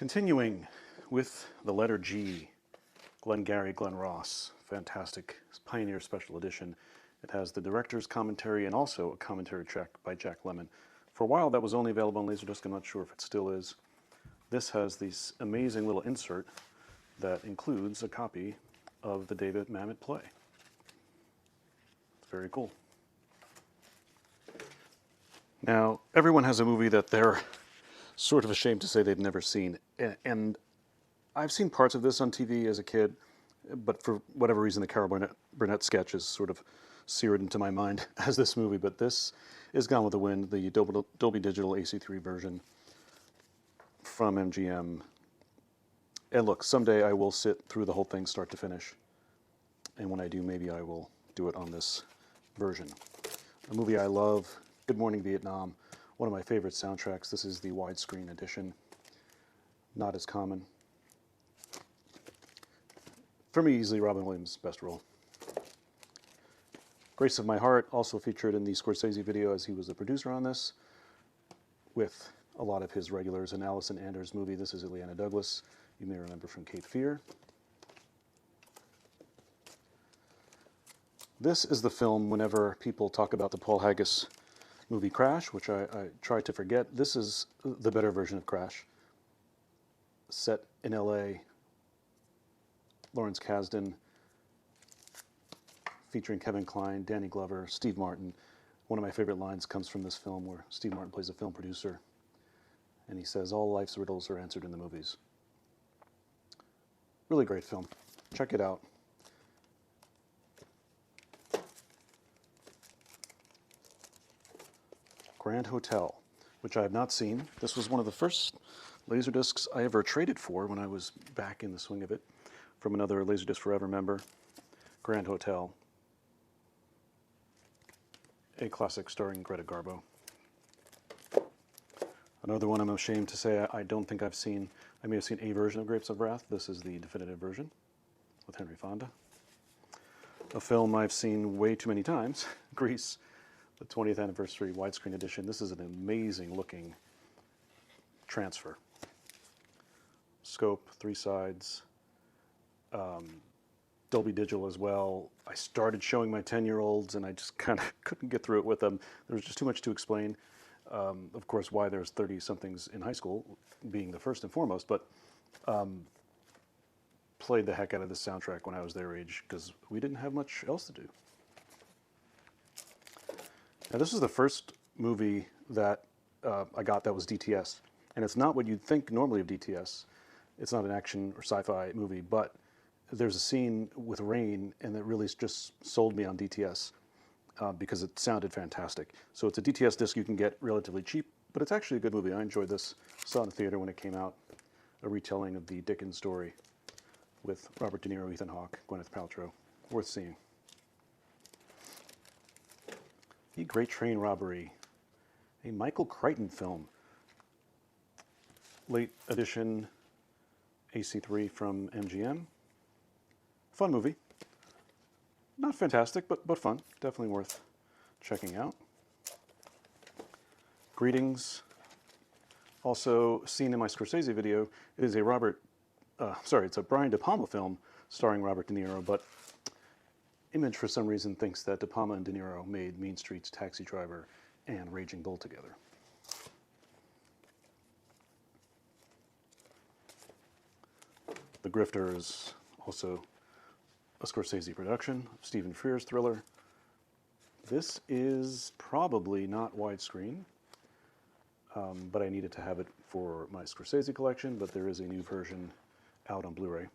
Continuing with the letter G, Glengarry Glen Ross, fantastic Pioneer Special Edition. It has the director's commentary and also a commentary track by Jack Lemmon. For a while that was only available on Laserdisc, I'm not sure if it still is. This has this amazing little insert that includes a copy of the David Mamet play. It's very cool. Now, everyone has a movie that they're sort of ashamed to say they've never seen. And I've seen parts of this on TV as a kid, but for whatever reason, the Carol Burnett sketch is sort of seared into my mind as this movie. But this is Gone with the Wind, the Dolby Digital AC3 version from MGM. And look, someday I will sit through the whole thing start to finish. And when I do, maybe I will do it on this version. A movie I love, Good Morning Vietnam, one of my favorite soundtracks. This is the widescreen edition. Not as common. For me, easily Robin Williams' best role. Grace of My Heart also featured in the Scorsese video as he was the producer on this, with a lot of his regulars. An Allison Anders movie. This is Ileana Douglas, you may remember from Cape Fear. This is the film whenever people talk about the Paul Haggis movie Crash, which I try to forget. This is the better version of Crash. Set in LA, Lawrence Kasdan, featuring Kevin Kline, Danny Glover, Steve Martin. One of my favorite lines comes from this film where Steve Martin plays a film producer, and he says, "All life's riddles are answered in the movies." Really great film. Check it out. Grand Hotel, which I have not seen. This was one of the first Laserdiscs I ever traded for when I was back in the swing of it, from another Laserdisc Forever member. Grand Hotel, a classic starring Greta Garbo. Another one I'm ashamed to say I don't think I've seen. I may have seen a version of Grapes of Wrath. This is the definitive version with Henry Fonda. A film I've seen way too many times, Grease, the 20th anniversary widescreen edition. This is an amazing looking transfer. Scope, 3 sides, Dolby Digital as well. I started showing my 10-year-olds and I just kind of couldn't get through it with them. There was just too much to explain. Of course, why there's 30-somethings in high school being the first and foremost, but played the heck out of this soundtrack when I was their age because we didn't have much else to do. Now, this is the first movie that I got that was DTS, and it's not what you'd think normally of DTS. It's not an action or sci-fi movie, but there's a scene with rain, and it really just sold me on DTS because it sounded fantastic. So it's a DTS disc you can get relatively cheap, but it's actually a good movie. I enjoyed this. Saw it in the theater when it came out. A retelling of the Dickens story with Robert De Niro, Ethan Hawke, Gwyneth Paltrow. Worth seeing. The Great Train Robbery, a Michael Crichton film. Late edition AC3 from MGM. Fun movie. Not fantastic, but fun. Definitely worth checking out. Greetings. Also seen in my Scorsese video. It is it's a Brian De Palma film starring Robert De Niro, but Image for some reason thinks that De Palma and De Niro made Mean Streets, Taxi Driver, and Raging Bull together. The Grifters, also a Scorsese production, Stephen Frears thriller. This is probably not widescreen, but I needed to have it for my Scorsese collection, but there is a new version out on Blu-ray.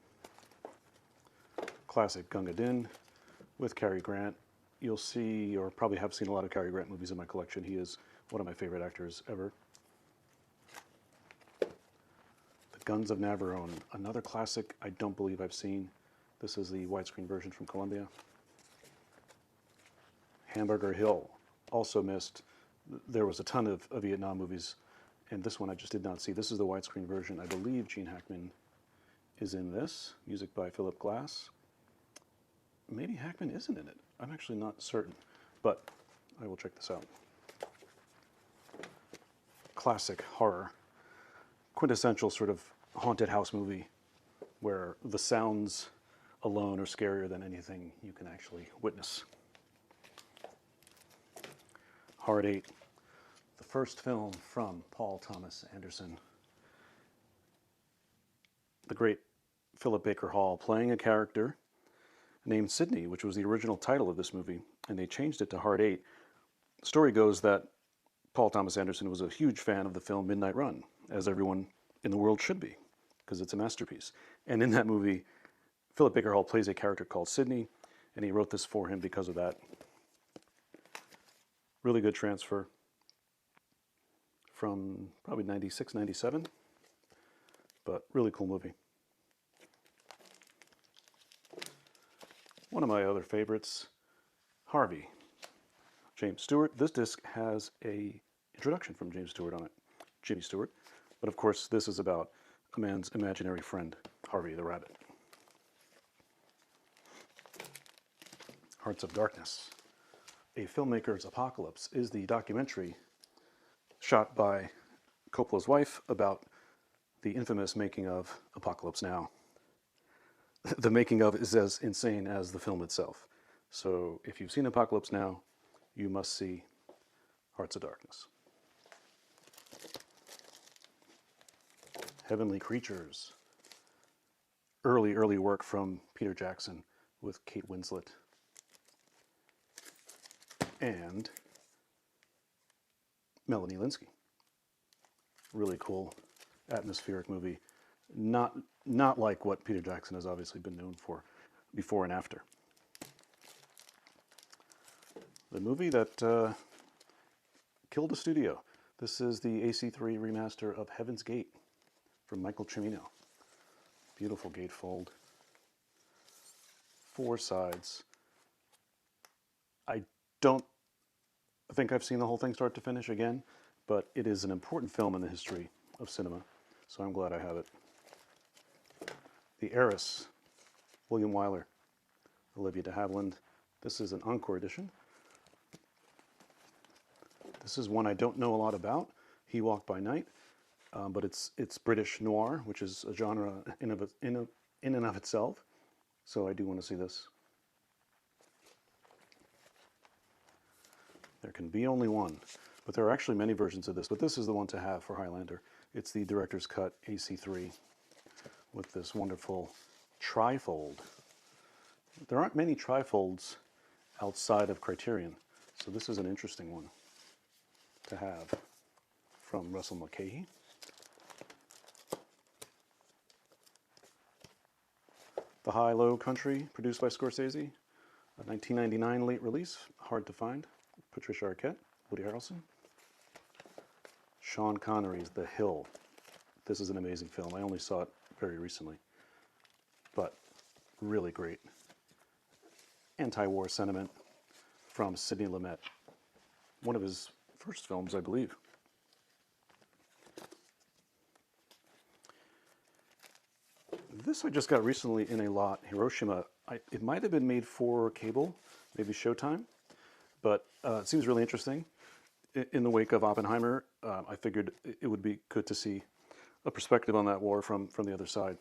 Classic Gunga Din with Cary Grant. You'll see, or probably have seen a lot of Cary Grant movies in my collection. He is one of my favorite actors ever. The Guns of Navarone, another classic I don't believe I've seen. This is the widescreen version from Columbia. Hamburger Hill, also missed. There was a ton of Vietnam movies, and this one I just did not see. This is the widescreen version. I believe Gene Hackman is in this. Music by Philip Glass. Maybe Hackman isn't in it. I'm actually not certain, but I will check this out. Classic horror. Quintessential sort of haunted house movie where the sounds alone are scarier than anything you can actually witness. Hard Eight, the first film from Paul Thomas Anderson. The great Philip Baker Hall playing a character named Sidney, which was the original title of this movie, and they changed it to Hard Eight. The story goes that Paul Thomas Anderson was a huge fan of the film Midnight Run, as everyone in the world should be, because it's a masterpiece. And in that movie, Philip Baker Hall plays a character called Sidney, and he wrote this for him because of that. Really good transfer from probably 96, 97, but really cool movie. One of my other favorites, Harvey, James Stewart. This disc has a introduction from James Stewart on it, Jimmy Stewart. But of course, this is about a man's imaginary friend, Harvey the Rabbit. Hearts of Darkness, A Filmmaker's Apocalypse, is the documentary shot by Coppola's wife about the infamous making of Apocalypse Now. The making of is as insane as the film itself. So if you've seen Apocalypse Now, you must see Hearts of Darkness. Heavenly Creatures. Early work from Peter Jackson with Kate Winslet. And Melanie Lynskey. Really cool, atmospheric movie. Not like what Peter Jackson has obviously been known for before and after. The movie that killed the studio. This is the AC3 remaster of Heaven's Gate from Michael Cimino. Beautiful gatefold. 4 sides. I don't think I've seen the whole thing start to finish again, but it is an important film in the history of cinema, so I'm glad I have it. The Heiress, William Wyler, Olivia de Havilland. This is an encore edition. This is one I don't know a lot about, He Walked by Night, but it's British noir, which is a genre in and of itself, so I do want to see this. There can be only one, but there are actually many versions of this, but this is the one to have for Highlander. It's the director's cut AC3 with this wonderful trifold. There aren't many trifolds outside of Criterion, so this is an interesting one to have from Russell Mulcahy. The High-Low Country, produced by Scorsese, a 1999 late release, hard to find. Patricia Arquette, Woody Harrelson. Sean Connery's The Hill. This is an amazing film. I only saw it very recently, but really great. Anti-war sentiment from Sidney Lumet. One of his first films, I believe. This I just got recently in a lot, Hiroshima. It might have been made for cable, maybe Showtime, but it seems really interesting. In the wake of Oppenheimer, I figured it would be good to see a perspective on that war from the other side.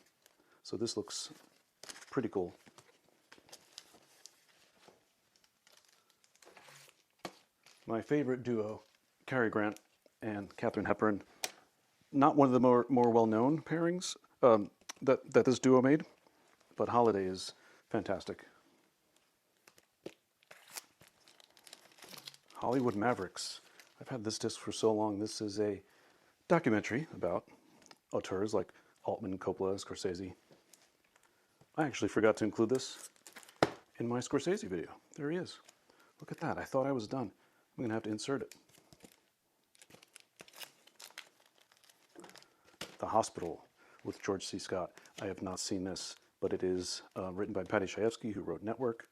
So this looks pretty cool. My favorite duo, Cary Grant and Katharine Hepburn. Not one of the more well-known pairings that this duo made, but Holiday is fantastic. Hollywood Mavericks. I've had this disc for so long. This is a documentary about auteurs like Altman, Coppola, Scorsese. I actually forgot to include this in my Scorsese video. There he is. Look at that. I thought I was done. I'm going to have to insert it. The Hospital with George C. Scott. I have not seen this, but it is written by Paddy Chayefsky, who wrote Network.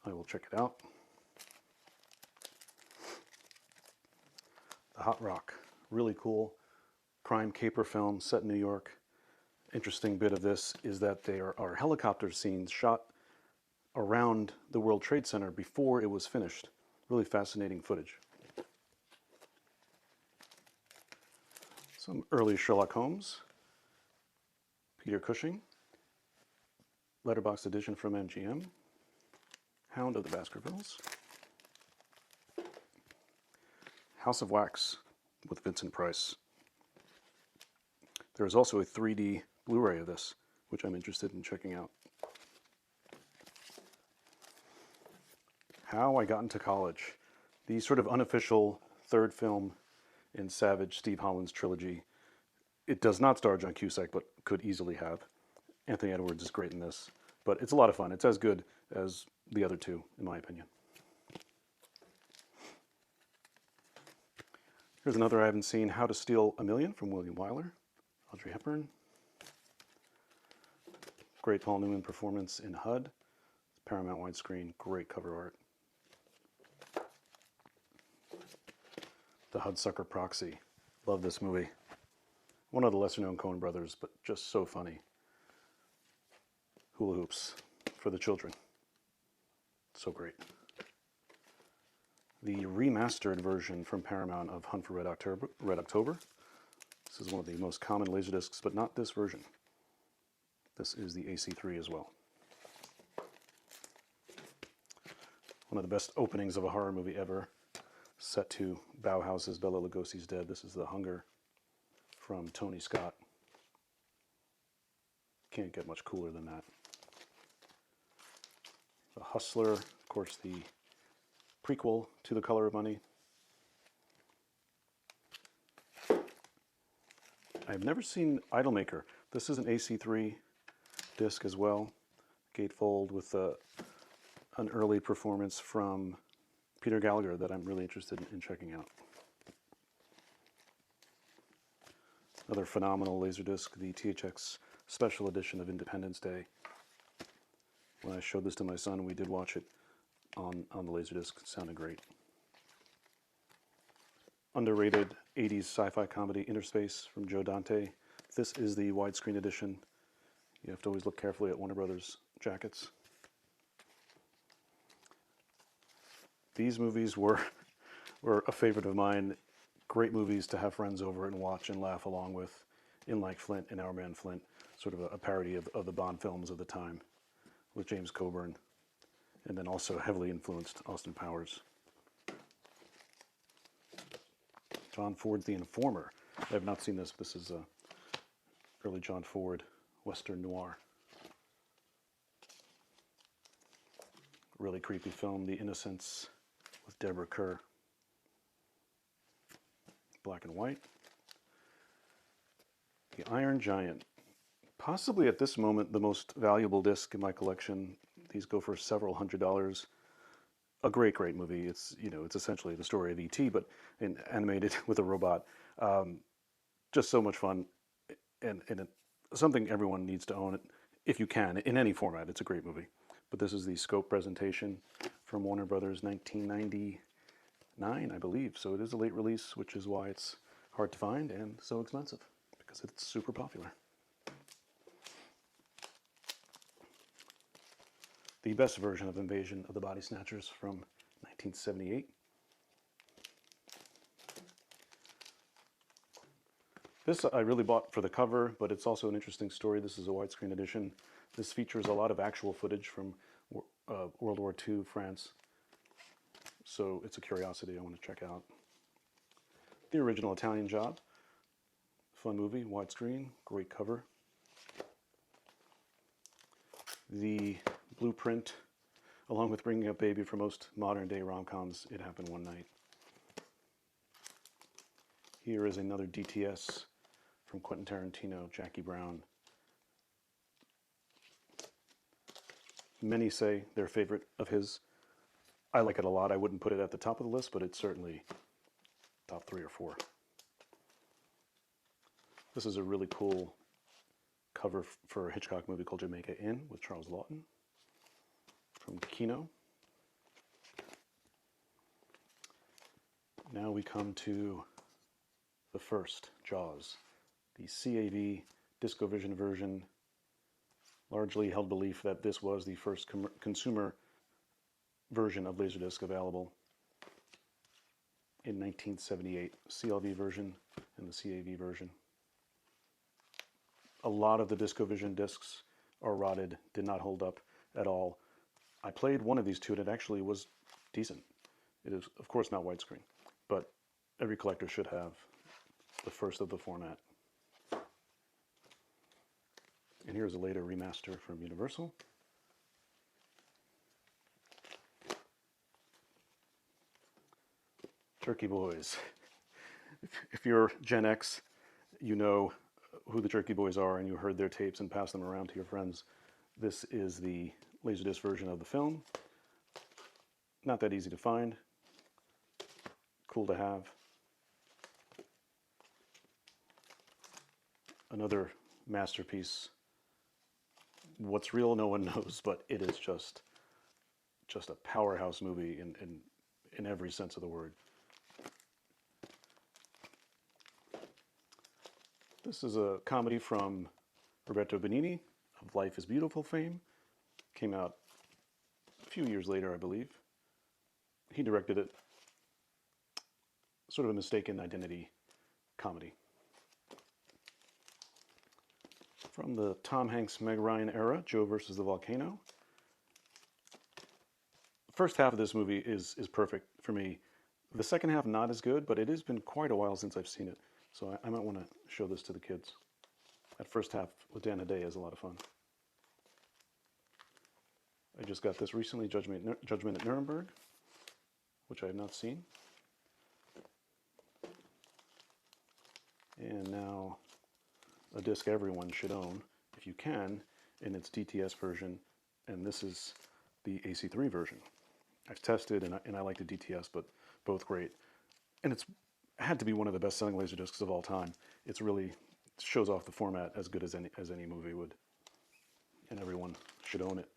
I will check it out. The Hot Rock. Really cool crime caper film set in New York. Interesting bit of this is that there are helicopter scenes shot around the World Trade Center before it was finished. Really fascinating footage. Some early Sherlock Holmes, Peter Cushing, letterbox edition from MGM, Hound of the Baskervilles, House of Wax with Vincent Price. There is also a 3D Blu-ray of this, which I'm interested in checking out. How I Got Into College, the sort of unofficial third film in Savage Steve Holland's trilogy. It does not star John Cusack, but could easily have. Anthony Edwards is great in this, but it's a lot of fun. It's as good as the other two, in my opinion. Here's another I haven't seen, How to Steal a Million from William Wyler, Audrey Hepburn. Great Paul Newman performance in HUD. Paramount widescreen, great cover art. The Hudsucker Proxy. Love this movie. One of the lesser known Coen brothers, but just so funny. Hula hoops for the children. So great. The remastered version from Paramount of Hunt for Red October. This is one of the most common Laserdiscs, but not this version. This is the AC3 as well. One of the best openings of a horror movie ever. Set to Bauhaus's Bela Lugosi's Dead. This is The Hunger from Tony Scott. Can't get much cooler than that. The Hustler, of course, the prequel to The Color of Money. I've never seen Idolmaker. This is an AC3 disc as well. Gatefold with an early performance from Peter Gallagher that I'm really interested in checking out. Another phenomenal Laserdisc, the THX Special Edition of Independence Day. When I showed this to my son, we did watch it on the Laserdisc. It sounded great. Underrated 80s sci-fi comedy Interspace from Joe Dante. This is the widescreen edition. You have to always look carefully at Warner Brothers jackets. These movies were a favorite of mine. Great movies to have friends over and watch and laugh along with. In Like Flint and Our Man Flint, sort of a parody of the Bond films of the time with James Coburn, and then also heavily influenced Austin Powers. John Ford's The Informer. I have not seen this. This is early John Ford Western noir. Really creepy film, The Innocents with Deborah Kerr. Black and white. The Iron Giant. Possibly at this moment the most valuable disc in my collection. These go for several $100s. A great, great movie. It's, you know, it's essentially the story of E.T., but animated with a robot. Just so much fun, and something everyone needs to own it if you can in any format. It's a great movie. But this is the scope presentation from Warner Brothers, 1999, I believe. So it is a late release, which is why it's hard to find and so expensive, because it's super popular. The best version of Invasion of the Body Snatchers from 1978. This I really bought for the cover, but it's also an interesting story. This is a widescreen edition. This features a lot of actual footage from World War II France. So it's a curiosity I want to check out. The Original Italian Job. Fun movie, widescreen, great cover. The blueprint, along with Bringing Up Baby, for most modern day rom-coms, It Happened One Night. Here is another DTS from Quentin Tarantino, Jackie Brown. Many say their favorite of his. I like it a lot. I wouldn't put it at the top of the list, but it's certainly top 3 or 4. This is a really cool cover for a Hitchcock movie called Jamaica Inn with Charles Lawton from Kino. Now we come to the first, Jaws, the CAV DiscoVision version. Largely held belief that this was the first consumer version of Laserdisc available. in 1978, CLV version and the CAV version. A lot of the DiscoVision discs are rotted, did not hold up at all. I played one of these two and it actually was decent. It is, of course, not widescreen, but every collector should have the first of the format. And here's a later remaster from Universal. Jerky Boys. If you're Gen X, you know who the Jerky Boys are and you heard their tapes and passed them around to your friends. This is the Laserdisc version of the film. Not that easy to find. Cool to have. Another masterpiece. What's real, no one knows, but it is just a powerhouse movie in every sense of the word. This is a comedy from Roberto Benigni of Life is Beautiful fame. Came out a few years later, I believe. He directed it. Sort of a mistaken identity comedy. From the Tom Hanks, Meg Ryan era, Joe versus the Volcano. The first half of this movie is perfect for me. The second half not as good, but it has been quite a while since I've seen it. So I might want to show this to the kids. That first half with Dan Hedaya is a lot of fun. I just got this recently, Judgment at Nuremberg, which I have not seen. And now a disc everyone should own, if you can, in its DTS version. And this is the AC3 version. I've tested and I like the DTS, but both great. And it's had to be one of the best-selling Laserdiscs of all time. It's really shows off the format as good as any movie would. And everyone should own it.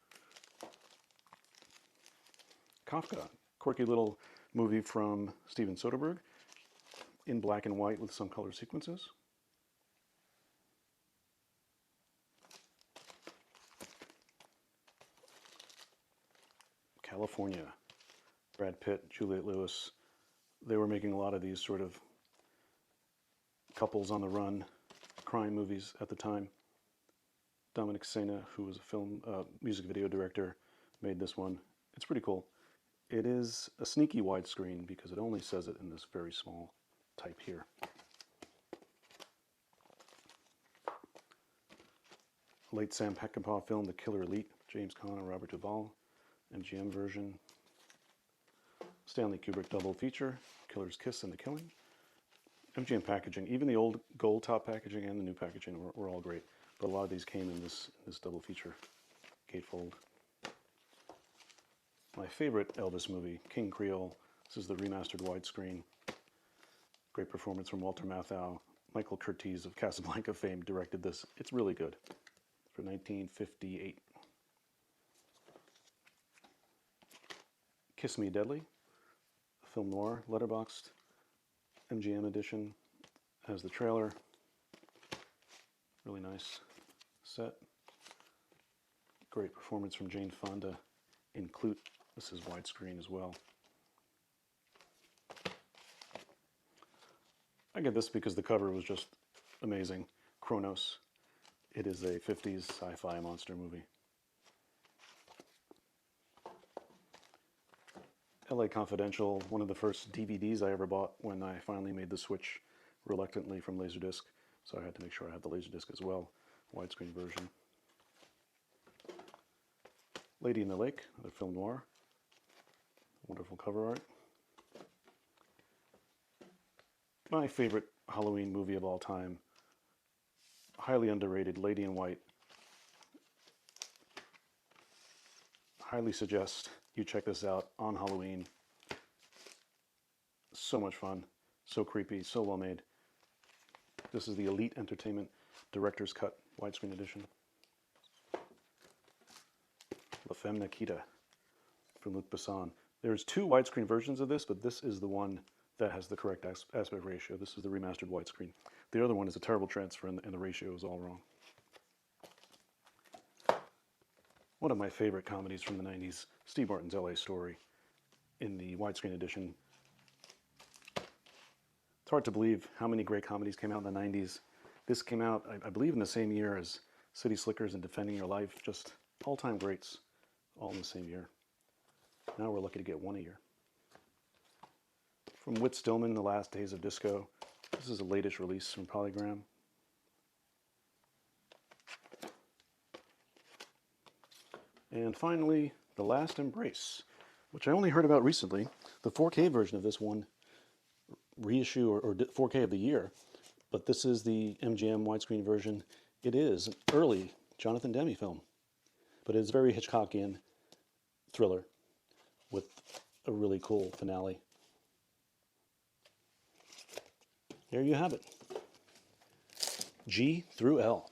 Kafka, quirky little movie from Steven Soderbergh, in black and white with some color sequences. California, Brad Pitt, Juliette Lewis. They were making a lot of these sort of couples on the run crime movies at the time. Dominic Sena, who was a music video director, made this one. It's pretty cool. It is a sneaky widescreen because it only says it in this very small type here. Late Sam Peckinpah film, The Killer Elite, James Caan and Robert Duvall, MGM version. Stanley Kubrick double feature, Killer's Kiss and The Killing. MGM packaging, even the old gold top packaging and the new packaging were all great, but a lot of these came in this double feature gatefold. My favorite Elvis movie, King Creole. This is the remastered widescreen. Great performance from Walter Matthau. Michael Curtiz of Casablanca fame directed this. It's really good. For 1958. Kiss Me Deadly, film noir, letterboxed, MGM edition. Has the trailer. Really nice set. Great performance from Jane Fonda in Clute. This is widescreen as well. I get this because the cover was just amazing. Kronos. It is a 50s sci-fi monster movie. LA Confidential, one of the first DVDs I ever bought when I finally made the switch reluctantly from Laserdisc. So I had to make sure I had the Laserdisc as well. Widescreen version. Lady in the Lake, another film noir. Wonderful cover art. My favorite Halloween movie of all time. Highly underrated, Lady in White. Highly suggest you check this out on Halloween. So much fun, so creepy, so well made. This is the Elite Entertainment Director's Cut widescreen edition. La Femme Nikita from Luc Besson. There's two widescreen versions of this, but this is the one that has the correct aspect ratio. This is the remastered widescreen. The other one is a terrible transfer and the ratio is all wrong. One of my favorite comedies from the 90s, Steve Martin's LA Story, in the widescreen edition. It's hard to believe how many great comedies came out in the 90s. This came out, I believe, in the same year as City Slickers and Defending Your Life. Just all-time greats, all in the same year. Now we're lucky to get one a year. From Whit Stillman, The Last Days of Disco. This is the latest release from Polygram. And finally, The Last Embrace, which I only heard about recently. The 4K version of this one, reissue or 4K of the year, but this is the MGM widescreen version. It is an early Jonathan Demme film, but it's a very Hitchcockian thriller with a really cool finale. There you have it. G through L.